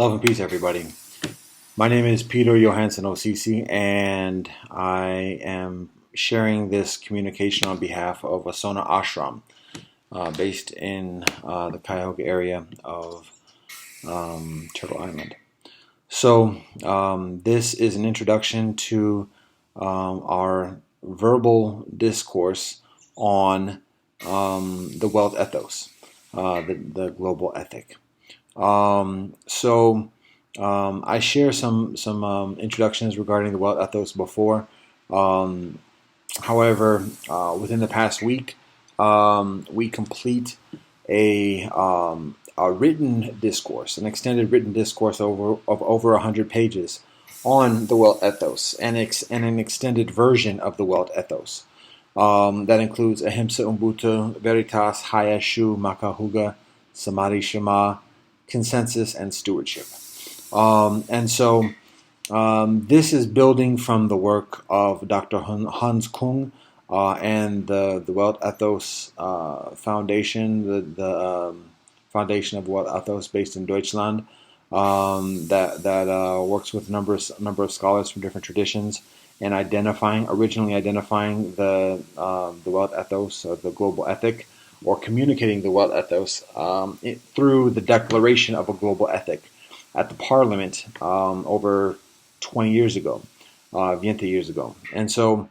Love and peace, everybody. My name is Peter Johansson OCC, and I am sharing this communication on behalf of Asona Ashram, based in the Cuyahoga area of Turtle Island. So, this is an introduction to our verbal discourse on the Weltethos, the global ethic. I share some introductions regarding the Weltethos before. Um, However, within the past week, we complete a written discourse, an extended written discourse of over 100 pages on the Weltethos, and an extended version of the Weltethos. That includes Ahimsa Ubuntu, Veritas, Hayashu, Makahuga, Samadhi Shema, Consensus, and Stewardship. This is building from the work of Dr. Hans Kung and the Weltethos Foundation, the Foundation of Weltethos based in Deutschland, that works with a number of scholars from different traditions and originally identifying the Weltethos, or the global ethic, or communicating the Weltethos through the declaration of a global ethic at the Parliament over 20 years ago, 20 years ago. And so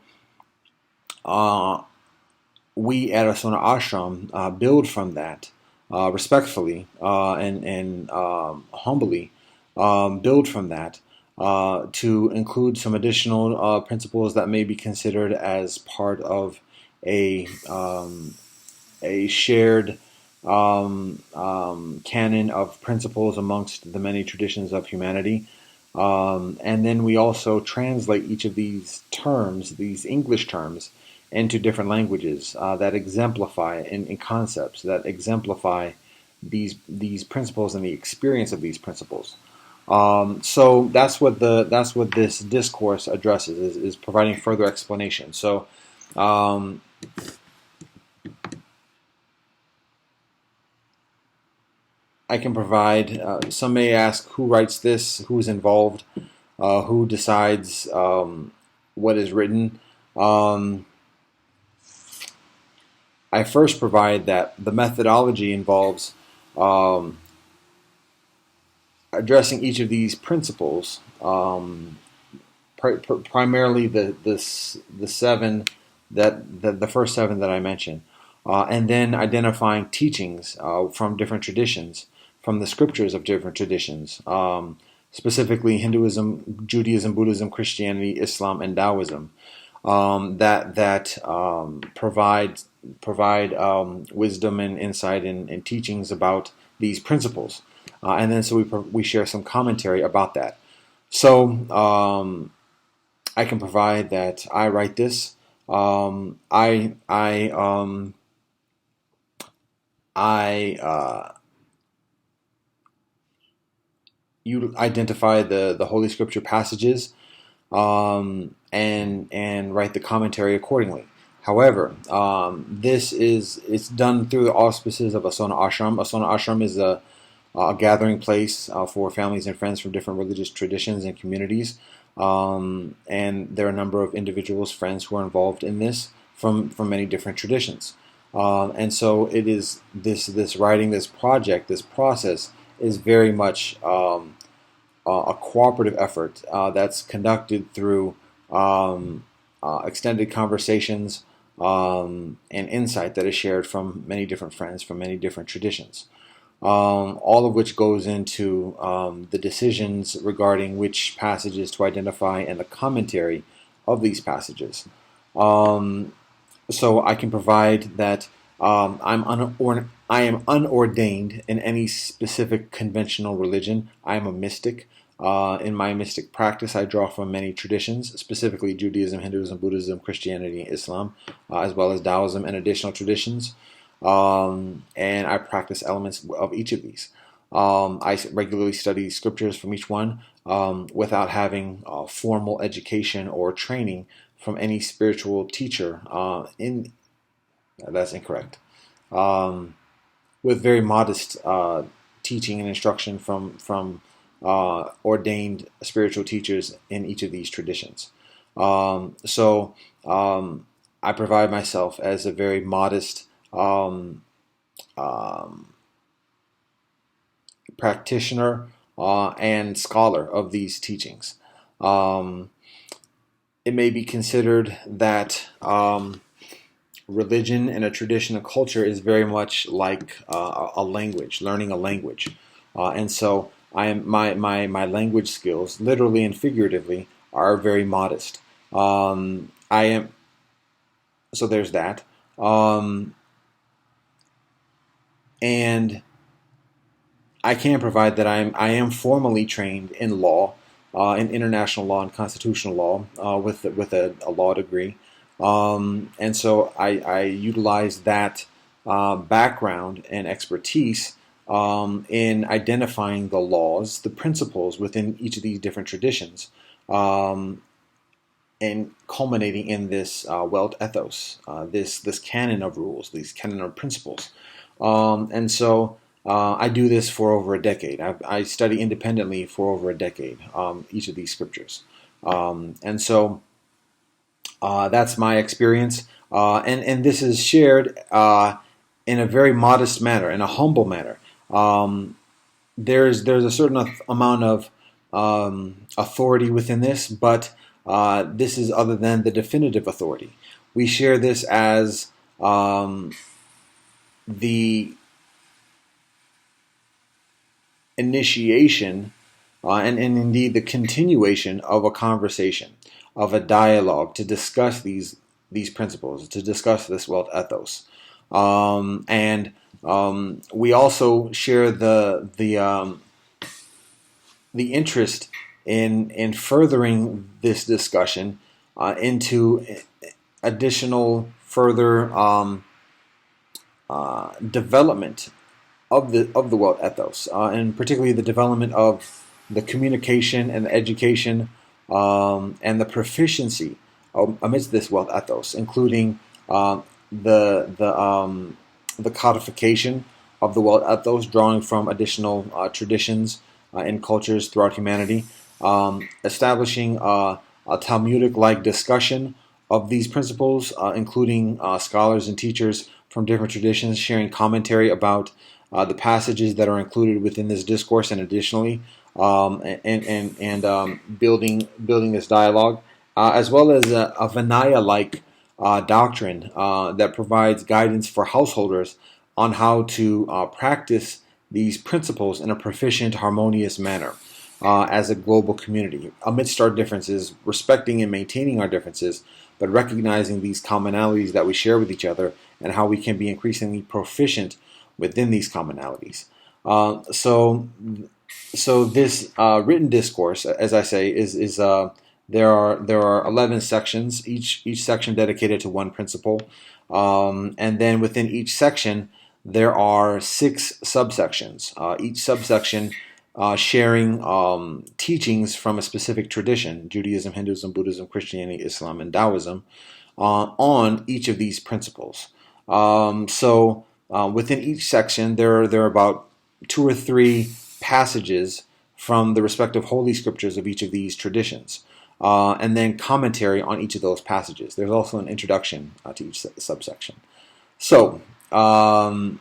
we at Asona Ashram build from that respectfully and humbly, build from that to include some additional principles that may be considered as part of a shared canon of principles amongst the many traditions of humanity. And then we also translate each of these terms, these English terms, into different languages that exemplify in concepts that exemplify these principles and the experience of these principles. So that's what this discourse addresses, is providing further explanation. So I can provide. Some may ask, who writes this, who's involved, who decides what is written. I first provide that the methodology involves addressing each of these principles, primarily the seven, the first seven that I mentioned, and then identifying teachings from different traditions, from the scriptures of different traditions, specifically Hinduism, Judaism, Buddhism, Christianity, Islam, and Taoism, that provide wisdom and insight and teachings about these principles, and then so we share some commentary about that. So I can provide that I write this. You identify the Holy Scripture passages, and write the commentary accordingly. However, it's done through the auspices of Asona Ashram. Asona Ashram is a gathering place for families and friends from different religious traditions and communities, and there are a number of individuals, friends, who are involved in this from many different traditions. And so it is this writing, this project, this process is very much a cooperative effort that's conducted through extended conversations and insight that is shared from many different friends from many different traditions, all of which goes into the decisions regarding which passages to identify and the commentary of these passages. So I can provide that I am unordained in any specific conventional religion. I am a mystic. In my mystic practice, I draw from many traditions, specifically Judaism, Hinduism, Buddhism, Christianity, Islam, as well as Taoism and additional traditions. And I practice elements of each of these. I regularly study scriptures from each one without having formal education or training from any spiritual teacher. That's incorrect. With very modest teaching and instruction from ordained spiritual teachers in each of these traditions. So I provide myself as a very modest um, practitioner and scholar of these teachings. Um, it may be considered that religion and a tradition and culture is very much like a language, learning a language, and so I am my language skills, literally and figuratively, are very modest. I am so there's that, and I can provide that I am formally trained in law, in international law and constitutional law, with a law degree, and so I utilize that background and expertise in identifying the laws, the principles within each of these different traditions, um, and culminating in this Weltethos, this canon of rules, these canon of principles. And so I do this for over a decade. I study independently for over a decade, each of these scriptures. And so that's my experience. And this is shared in a very modest manner, in a humble manner. There's a certain amount of authority within this, but this is other than the definitive authority. We share this as the initiation and indeed the continuation of a conversation, of a dialogue to discuss these principles, to discuss this world ethos. And we also share the interest in furthering this discussion into additional further development of the world ethos, and particularly the development of the communication and the education and the proficiency amidst this world ethos, including the codification of the world ethos, drawing from additional traditions and cultures throughout humanity, establishing a Talmudic-like discussion of these principles, including scholars and teachers from different traditions sharing commentary about the passages that are included within this discourse, and additionally, building this dialogue, as well as a Vinaya-like doctrine that provides guidance for householders on how to practice these principles in a proficient, harmonious manner as a global community, amidst our differences, respecting and maintaining our differences, but recognizing these commonalities that we share with each other and how we can be increasingly proficient within these commonalities. So this written discourse, as I say, is there are 11 sections, each section dedicated to one principle, and then within each section there are 6 subsections. Each subsection sharing teachings from a specific tradition: Judaism, Hinduism, Buddhism, Christianity, Islam, and Taoism, on each of these principles. Within each section, there are about 2 or 3 passages from the respective holy scriptures of each of these traditions, and then commentary on each of those passages. There's also an introduction to each subsection. So, the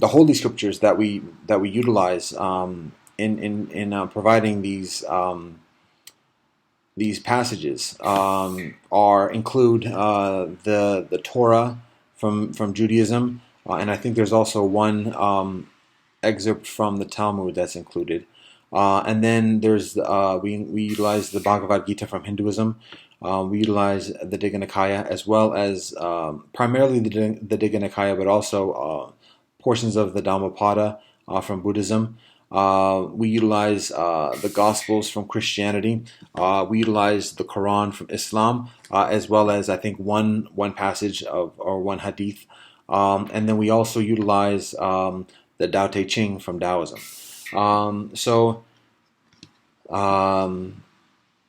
holy scriptures that we utilize in providing these passages include the Torah from Judaism, and I think there's also one excerpt from the Talmud that's included. And then there's we utilize the Bhagavad Gita from Hinduism. We utilize the Digha Nikaya, as well as primarily the Digha Nikaya, but also portions of the Dhammapada from Buddhism. We utilize the Gospels from Christianity. We utilize the Quran from Islam, as well as I think one passage or one hadith. And then we also utilize the Tao Te Ching from Taoism.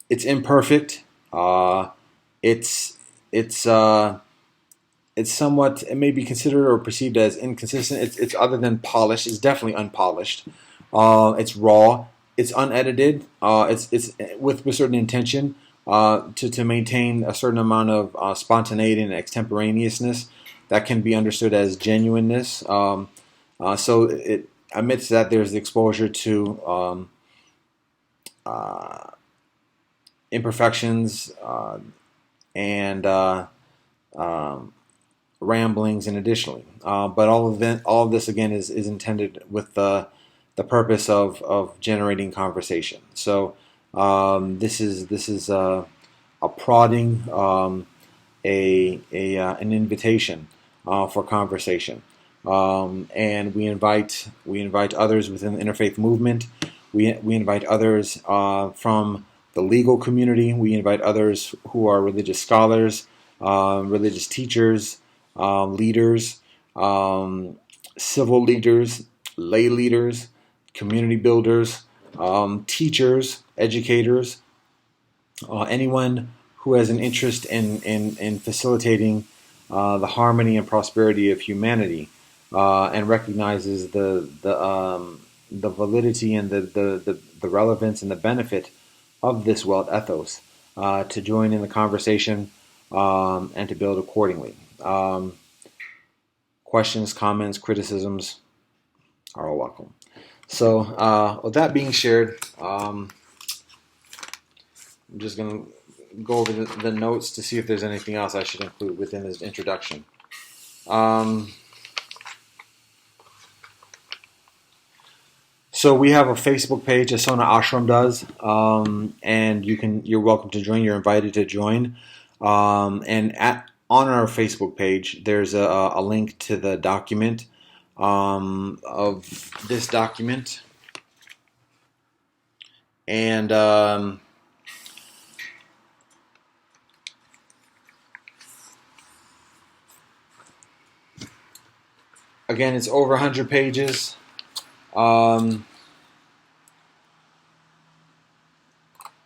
It's imperfect. It's it's somewhat, it may be considered or perceived as inconsistent. It's other than polished. It's definitely unpolished. It's raw. It's unedited. It's with certain intention to maintain a certain amount of spontaneity and extemporaneousness that can be understood as genuineness. So it amidst that there's the exposure to uh, imperfections and um, ramblings, and additionally, but all of this again is intended with the purpose of generating conversation. So this is a prodding, an invitation for conversation, and we invite others within the interfaith movement. We invite others from the legal community. We invite others who are religious scholars, religious teachers, leaders, civil leaders, lay leaders, community builders, teachers, educators, anyone who has an interest in facilitating the harmony and prosperity of humanity, and recognizes the validity and the relevance and the benefit of this Weltethos, to join in the conversation, and to build accordingly. Questions, comments, criticisms are all welcome. So, with that being shared, I'm just going to go over the notes to see if there's anything else I should include within this introduction. So we have a Facebook page, Asona Ashram does, and you're welcome to join. You're invited to join, and on our Facebook page, there's a link to the document of this document, and again, it's over 100 pages.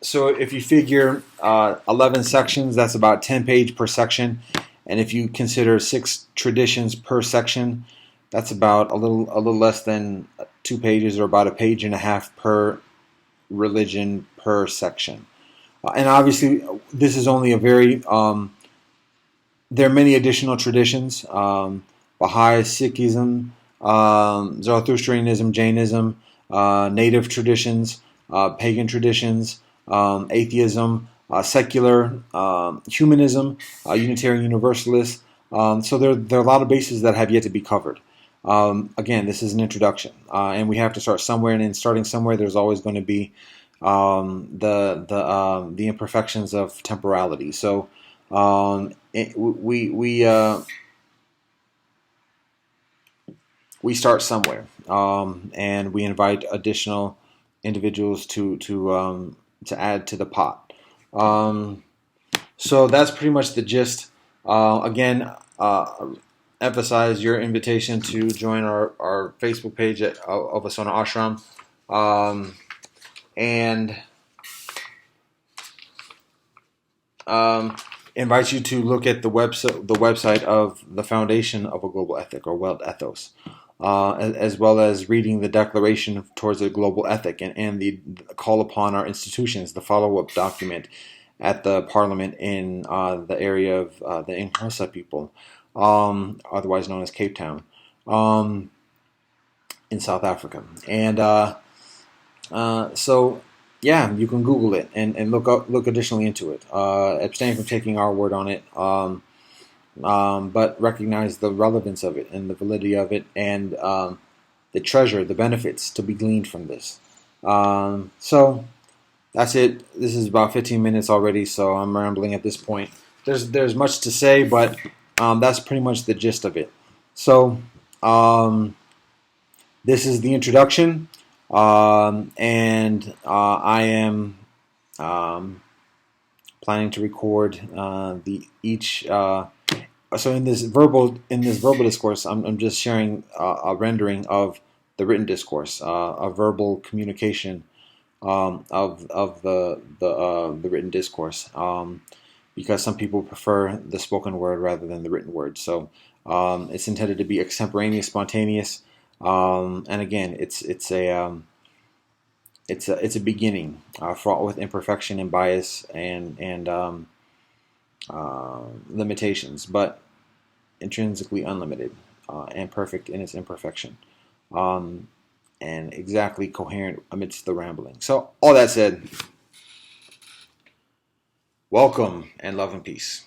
So if you figure 11 sections, that's about 10 pages per section, and if you consider 6 traditions per section, that's about a little less than 2 pages, or about a page and a half per religion per section. And obviously, this is only a very there are many additional traditions: Baha'i, Sikhism, Zoroastrianism, Jainism, native traditions, pagan traditions, atheism, secular, humanism, Unitarian Universalist. So there are a lot of bases that have yet to be covered. Again, this is an introduction, and we have to start somewhere. And in starting somewhere, there's always going to be the imperfections of temporality. So we start somewhere, and we invite additional individuals to add to the pot. So that's pretty much the gist. Again, emphasize your invitation to join our Facebook page of Asona Ashram, and invite you to look at the website of the Foundation of a Global Ethic, or Weltethos, as well as reading the Declaration towards a Global Ethic, and the call upon our institutions, the follow-up document at the Parliament in the area of the Xhosa people, otherwise known as Cape Town, in South Africa. And so, yeah, you can Google it and look additionally into it. Abstain from taking our word on it, but recognize the relevance of it and the validity of it, and the treasure, the benefits to be gleaned from this. So that's it. This is about 15 minutes already, so I'm rambling at this point. There's much to say, but that's pretty much the gist of it. So this is the introduction. And I am planning to record so in this verbal discourse, I'm just sharing a rendering of the written discourse, a verbal communication of the written discourse, because some people prefer the spoken word rather than the written word. So it's intended to be extemporaneous, spontaneous, and again, it's a beginning fraught with imperfection and bias and limitations, but intrinsically unlimited and perfect in its imperfection, um, and exactly coherent amidst the rambling. So all that said, welcome and love and peace.